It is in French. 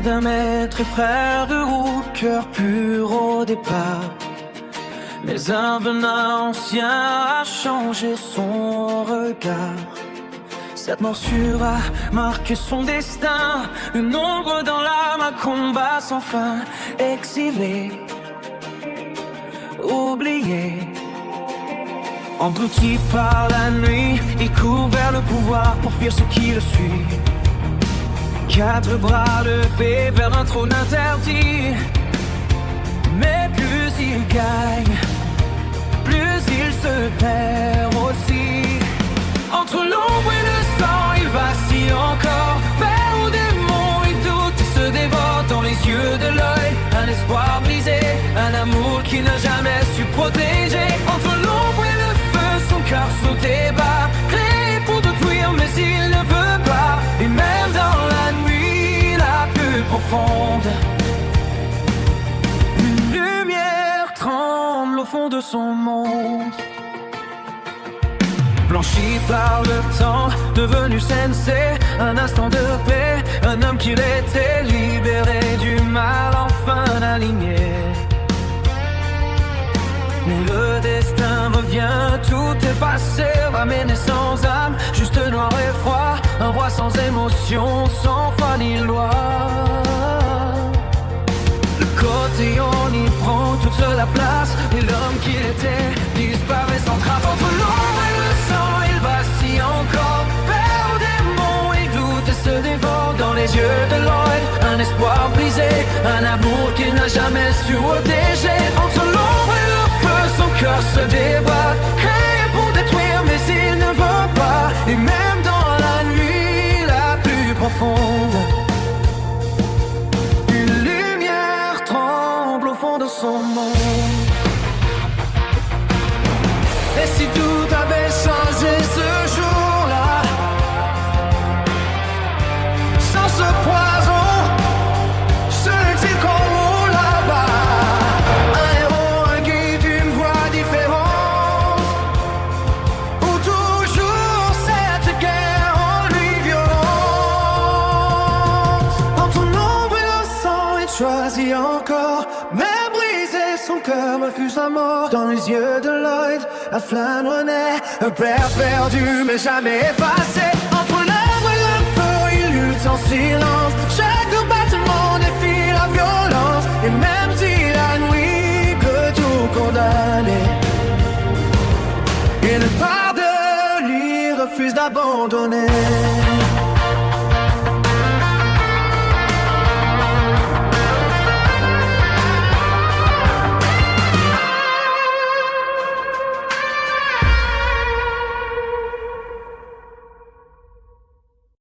d'un maître et frère de roue, cœur pur au départ. Mais un venin ancien a changé son regard. Cette morsure a marqué son destin, une ombre dans l'âme, un combat sans fin. Exilé, oublié, englouti par la nuit, il court vers le pouvoir pour fuir ce qui le suit. Quatre bras levés vers un trône interdit. Mais plus il gagne, plus il se perd aussi. Entre l'ombre et le sang, il vacille encore. Père ou démon, il doute et se dévore dans les yeux de l'œil. Un espoir brisé, un amour qui n'a jamais su protéger. Entre l'ombre et le feu, son cœur saute et bat. Créé pour détruire, mais il ne veut pas. Et même dans la nuit la plus profonde, une lumière tremble au fond de son monde. Blanchi par le temps, devenu sensei, un instant de paix, un homme qui l'était, libéré du mal, enfin aligné. Mais le destin revient tout effacer, ramener sans âme, juste noir et froid, un roi sans émotion, sans foi ni loi. Le cotillon y prend toute la place, et l'homme qu'il était disparaît sans trace. Entre l'ombre et le sang, il vacille encore. Père ou démon, il doute et se dévore dans les yeux de Lloyd. Un espoir brisé, un amour qu'il n'a jamais su protéger. Entre l'ombre et le feu, son cœur se débat. Créé pour détruire, mais il ne veut pas. Et même dans la nuit la plus profonde, une lumière tremble au fond de son monde. Et si tout avait changé ce jour-là, sans ce poison, ce exil qu'on roule là-bas, un héros, un guide, une voix différente, ou toujours cette guerre en lui violente. Entre l'ombre et le sang, il choisit encore, mais brisé, son cœur refuse la mort. Dans les yeux de Lloyd, la flamme renaît, un père perdu mais jamais effacé. Entre l'arbre et le feu, il lutte en silence. Chaque battement défie la violence. Et même si la nuit peut tout condamner, il ne part de lui, refuse d'abandonner.